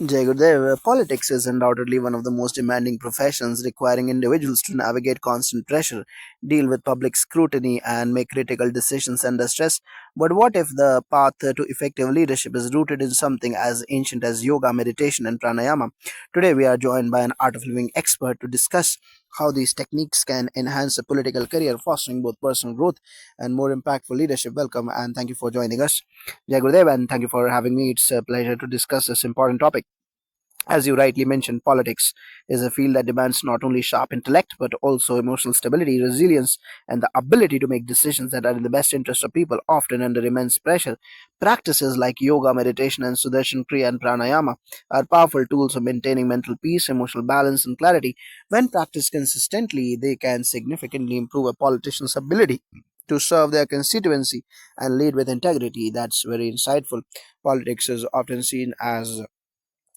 Jai Gurudev, politics is undoubtedly one of the most demanding professions, requiring individuals to navigate constant pressure, deal with public scrutiny, and make critical decisions under stress. But what if the path to effective leadership is rooted in something as ancient as yoga, meditation, and pranayama? Today, we are joined by an art of living expert to discuss how these techniques can enhance a political career, fostering both personal growth and more impactful leadership. Welcome, and thank you for joining us. Jai Gurudev, and thank you for having me. It's a pleasure to discuss this important topic. As you rightly mentioned, politics is a field that demands not only sharp intellect but also emotional stability, resilience, and the ability to make decisions that are in the best interest of people, often under immense pressure. Practices like yoga, meditation, and Sudarshan Kriya and Pranayama are powerful tools for maintaining mental peace, emotional balance, and clarity. When practiced consistently, they can significantly improve a politician's ability to serve their constituency and lead with integrity. That's very insightful. Politics is often seen as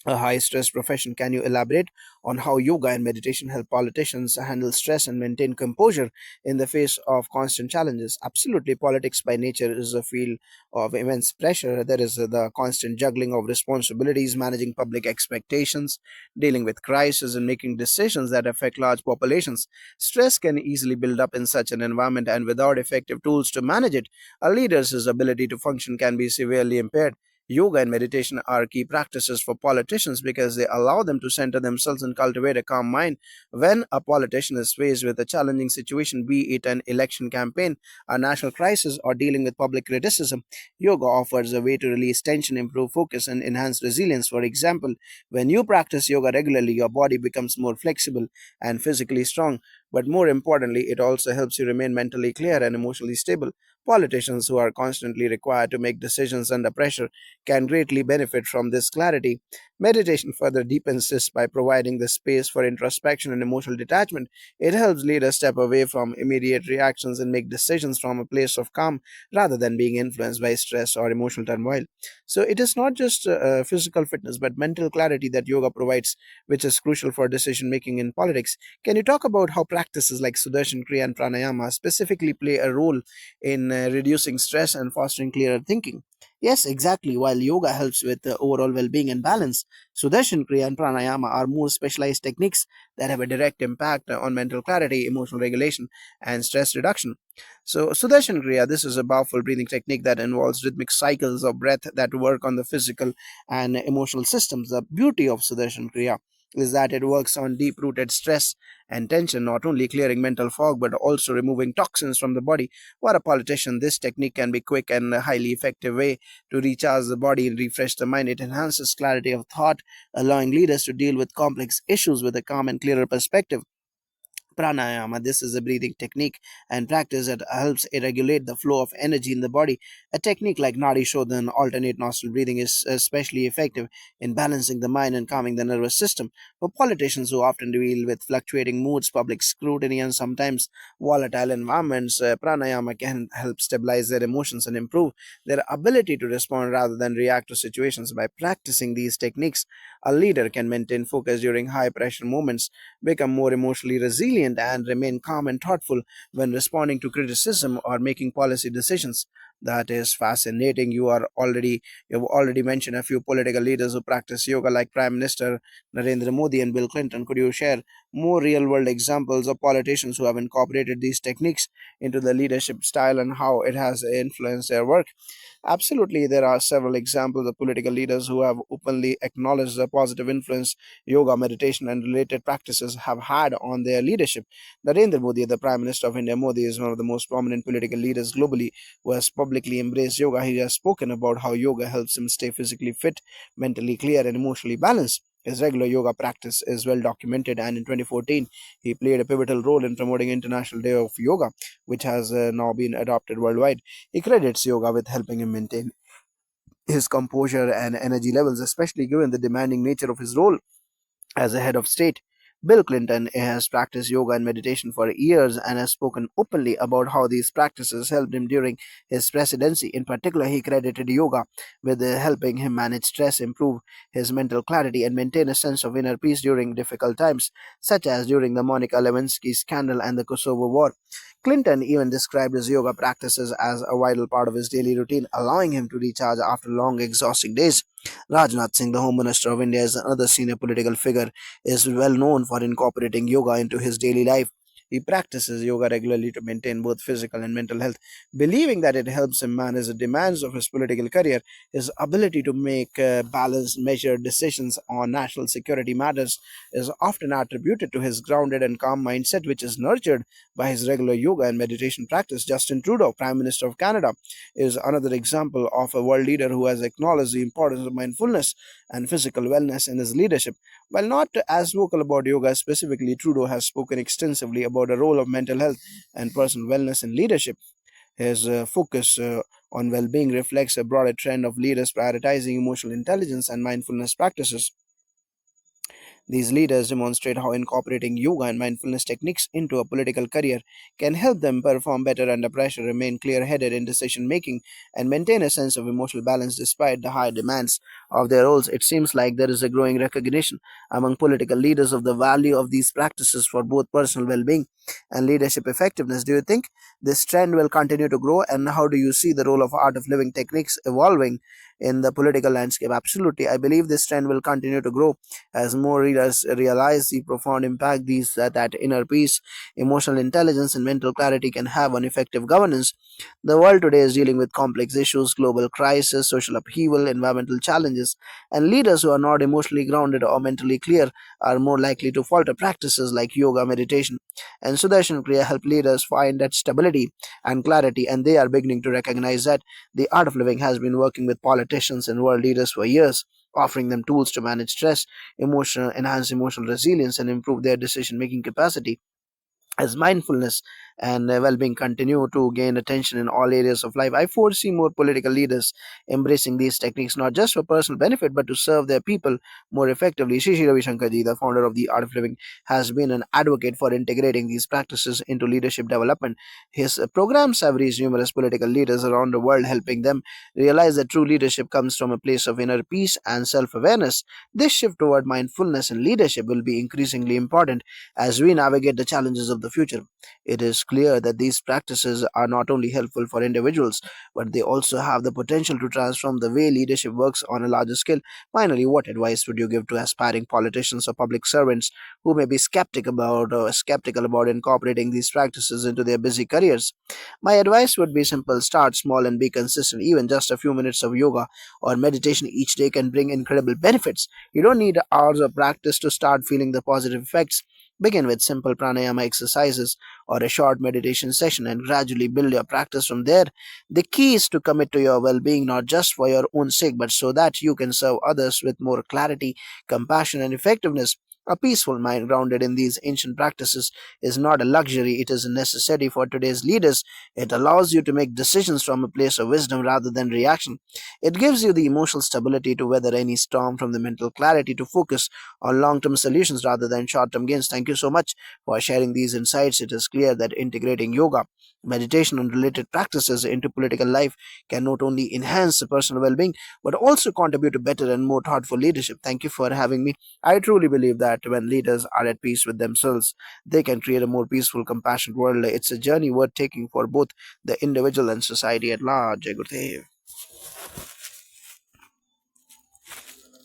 a high stress profession. Can you elaborate on how yoga and meditation help politicians handle stress and maintain composure in the face of constant challenges? Absolutely, politics by nature is a field of immense pressure. There is the constant juggling of responsibilities, managing public expectations, dealing with crises, and making decisions that affect large populations. Stress can easily build up in such an environment, and without effective tools to manage it, a leader's ability to function can be severely impaired. Yoga and meditation are key practices for politicians because they allow them to center themselves and cultivate a calm mind. When a politician is faced with a challenging situation, be it an election campaign, a national crisis, or dealing with public criticism, yoga offers a way to release tension, improve focus, and enhance resilience. For example, when you practice yoga regularly, your body becomes more flexible and physically strong. But more importantly, it also helps you remain mentally clear and emotionally stable. Politicians who are constantly required to make decisions under pressure can greatly benefit from this clarity. Meditation further deepens this by providing the space for introspection and emotional detachment. It helps leaders step away from immediate reactions and make decisions from a place of calm rather than being influenced by stress or emotional turmoil. So, it is not just physical fitness but mental clarity that yoga provides, which is crucial for decision making in politics. Can you talk about how practices like Sudarshan Kriya and Pranayama specifically play a role in reducing stress and fostering clearer thinking? Yes, exactly. While yoga helps with overall well being and balance, Sudarshan Kriya and Pranayama are more specialized techniques that have a direct impact on mental clarity, emotional regulation, and stress reduction. So, Sudarshan Kriya, this is a powerful breathing technique that involves rhythmic cycles of breath that work on the physical and emotional systems. The beauty of Sudarshan Kriya is that it works on deep rooted stress and tension, not only clearing mental fog but also removing toxins from the body. For a politician, this technique can be quick and a highly effective way to recharge the body and refresh the mind. It enhances clarity of thought, allowing leaders to deal with complex issues with a calm and clearer perspective. Pranayama, this is a breathing technique and practice that helps regulate the flow of energy in the body. A technique like Nadi Shodhan, alternate nostril breathing, is especially effective in balancing the mind and calming the nervous system. For politicians who often deal with fluctuating moods, public scrutiny, and sometimes volatile environments, pranayama can help stabilize their emotions and improve their ability to respond rather than react to situations. By practicing these techniques, a leader can maintain focus during high pressure moments, become more emotionally resilient, and remain calm and thoughtful when responding to criticism or making policy decisions. That is fascinating. You've already mentioned a few political leaders who practice yoga, like Prime Minister Narendra Modi and Bill Clinton. Could you share more real world examples of politicians who have incorporated these techniques into the leadership style and how it has influenced their work? Absolutely, there are several examples of political leaders who have openly acknowledged the positive influence yoga, meditation, and related practices have had on their leadership. Narendra Modi, the Prime Minister of India, Modi is one of the most prominent political leaders globally who has publicly embraced yoga. He has spoken about how yoga helps him stay physically fit, mentally clear, and emotionally balanced. His regular yoga practice is well documented, and in 2014, he played a pivotal role in promoting International Day of Yoga, which has now been adopted worldwide. He credits yoga with helping him maintain his composure and energy levels, especially given the demanding nature of his role as a head of state. Bill Clinton has practiced yoga and meditation for years and has spoken openly about how these practices helped him during his presidency. In particular, he credited yoga with helping him manage stress, improve his mental clarity, and maintain a sense of inner peace during difficult times, such as during the Monica Lewinsky scandal and the Kosovo War. Clinton even described his yoga practices as a vital part of his daily routine, allowing him to recharge after long, exhausting days. Rajnath Singh, the Home Minister of India, is another senior political figure, is well known for incorporating yoga into his daily life. He practices yoga regularly to maintain both physical and mental health, believing that it helps him manage the demands of his political career. His ability to make balanced, measured decisions on national security matters is often attributed to his grounded and calm mindset, which is nurtured by his regular yoga and meditation practice. Justin Trudeau, Prime Minister of Canada, is another example of a world leader who has acknowledged the importance of mindfulness and physical wellness in his leadership. While not as vocal about yoga specifically, Trudeau has spoken extensively about the role of mental health and personal wellness in leadership. His focus on well being reflects a broader trend of leaders prioritizing emotional intelligence and mindfulness practices. These leaders demonstrate how incorporating yoga and mindfulness techniques into a political career can help them perform better under pressure, remain clear headed in decision making, and maintain a sense of emotional balance despite the high demands of their roles. It seems like there is a growing recognition among political leaders of the value of these practices for both personal well being and leadership effectiveness. Do you think this trend will continue to grow, and how do you see the role of art of living techniques evolving in the political landscape? Absolutely, I believe this trend will continue to grow as more readers realize the profound impact that inner peace, emotional intelligence, and mental clarity can have on effective governance. The world today is dealing with complex issues, global crisis, social upheaval, environmental challenges, and leaders who are not emotionally grounded or mentally clear are more likely to falter. Practices like yoga, meditation, and Sudarshan Kriya help leaders find that stability and clarity, and they are beginning to recognize that the art of living has been working with politicians and world leaders for years, offering them tools to manage stress, enhance emotional resilience, and improve their decision making capacity. As mindfulness and well-being continue to gain attention in all areas of life, I foresee more political leaders embracing these techniques not just for personal benefit but to serve their people more effectively. Shishi Ravi Shankar ji, the founder of the Art of Living, has been an advocate for integrating these practices into leadership development. His programs have reached numerous political leaders around the world, helping them realize that true leadership comes from a place of inner peace and self-awareness. This shift toward mindfulness and leadership will be increasingly important as we navigate the challenges of the future. It is clear that these practices are not only helpful for individuals, but they also have the potential to transform the way leadership works on a larger scale. Finally, what advice would you give to aspiring politicians or public servants who may be skeptical about incorporating these practices into their busy careers? My advice would be simple: start small and be consistent. Even just a few minutes of yoga or meditation each day can bring incredible benefits. You don't need hours of practice to start feeling the positive effects. Begin with simple pranayama exercises or a short meditation session and gradually build your practice from there. The key is to commit to your well being not just for your own sake but so that you can serve others with more clarity, compassion, and effectiveness. A peaceful mind grounded in these ancient practices is not a luxury, it is a necessity for today's leaders. It allows you to make decisions from a place of wisdom rather than reaction. It gives you the emotional stability to weather any storm, from the mental clarity to focus on long term solutions rather than short term gains. Thank you so much for sharing these insights. It is clear that integrating yoga, meditation, and related practices into political life can not only enhance the personal well being but also contribute to better and more thoughtful leadership. Thank you for having me. I truly believe that when leaders are at peace with themselves, they can create a more peaceful, compassionate world. It's a journey worth taking for both the individual and society at large. Jai Gurudev.